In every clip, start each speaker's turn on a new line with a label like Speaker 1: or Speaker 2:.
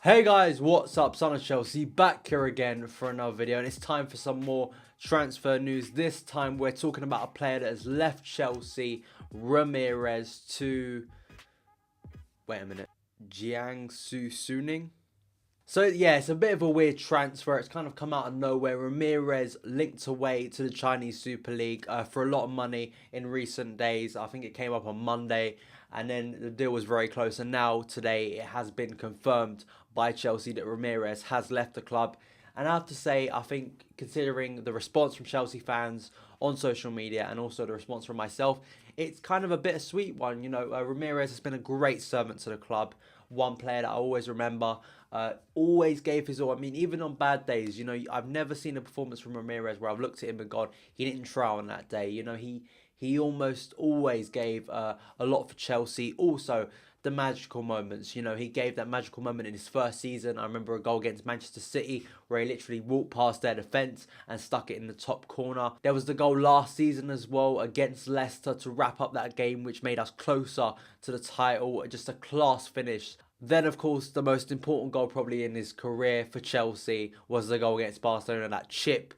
Speaker 1: Hey guys, what's up? Son of Chelsea back here again for another video, and it's time for some more transfer news. This time we're talking about a player that has left Chelsea, Ramires, to Jiangsu Suning. So yeah, it's a bit of a weird transfer. It's kind of come out of nowhere. Ramires linked away to the Chinese Super League for a lot of money in recent days. I think it came up on Monday, and then the deal was very close. And now today it has been confirmed by Chelsea that Ramires has left the club. And I have to say, I think considering the response from Chelsea fans on social media and also the response from myself, it's kind of a bittersweet one. You know, Ramires has been a great servant to the club. One player that I always remember, always gave his all. I mean, even on bad days, you know, I've never seen a performance from Ramires where I've looked at him and gone, he didn't try on that day. You know, he almost always gave a lot for Chelsea. Also, the magical moments, you know, he gave that magical moment in his first season. I remember a goal against Manchester City where he literally walked past their defence and stuck it in the top corner. There was the goal last season as well against Leicester to wrap up that game, which made us closer to the title. Just a class finish. Then, of course, the most important goal probably in his career for Chelsea was the goal against Barcelona, that chip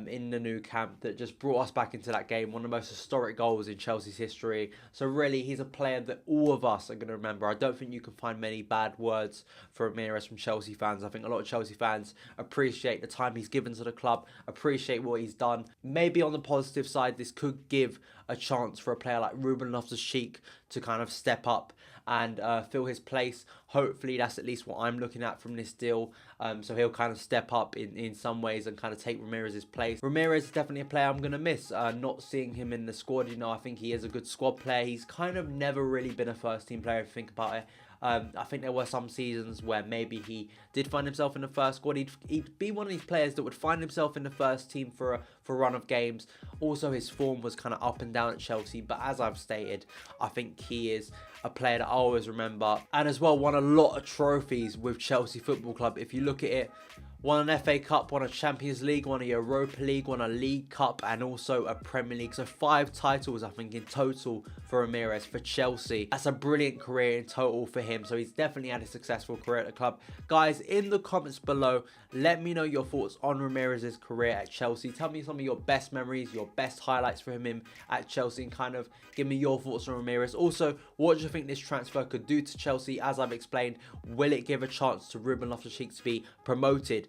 Speaker 1: in the new camp that just brought us back into that game. One of the most historic goals in Chelsea's history. So really, he's a player that all of us are going to remember. I don't think you can find many bad words for Ramires from Chelsea fans. I think a lot of Chelsea fans appreciate the time he's given to the club, appreciate what he's done. Maybe on the positive side, this could give a chance for a player like LOFTUS-CHEEK to kind of step up and fill his place. Hopefully that's at least what I'm looking at from this deal. So he'll kind of step up in some ways and kind of take Ramires' place. Ramires is definitely a player I'm going to miss not seeing him in the squad. You know, I think he is a good squad player. He's kind of never really been a first team player if you think about it. I think there were some seasons where maybe he did find himself in the first squad. He'd be one of these players that would find himself in the first team for a run of games. Also, his form was kind of up and down at Chelsea. But as I've stated, I think he is a player that I always remember. And as well, won a lot of trophies with Chelsea Football Club. If you look at it, won an FA Cup, won a Champions League, won a Europa League, won a League Cup, and also a Premier League. So 5 titles, I think, in total for Ramires, for Chelsea. That's a brilliant career in total for him. So he's definitely had a successful career at the club. Guys, in the comments below, let me know your thoughts on Ramires' career at Chelsea. Tell me some of your best memories, your best highlights for him at Chelsea, and kind of give me your thoughts on Ramires. Also, what do you think this transfer could do to Chelsea? As I've explained, will it give a chance to Ruben Loftus-Cheek to be promoted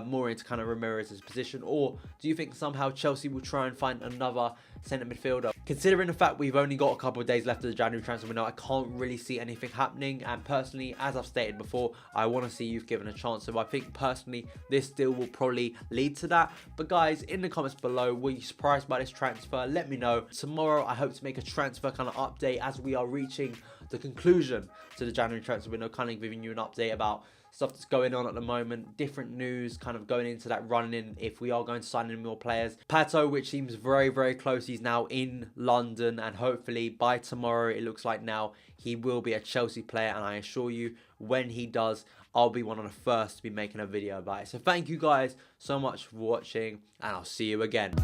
Speaker 1: more into kind of Ramires' position, or do you think somehow Chelsea will try and find another centre midfielder? Considering the fact we've only got a couple of days left of the January transfer window, I can't really see anything happening, and personally, as I've stated before, I want to see you've given a chance. So I think personally this deal will probably lead to that. But guys, in the comments below, were you surprised by this transfer? Let me know. Tomorrow I hope to make a transfer kind of update as we are reaching the conclusion to the January transfer window, kind of giving you an update about stuff that's going on at the moment, different news kind of going into that run-in if we are going to sign in more players. Pato, which seems very, very close, he's now in London, and hopefully by tomorrow, it looks like now, he will be a Chelsea player, and I assure you, when he does, I'll be one of the first to be making a video about it. So thank you guys so much for watching, and I'll see you again.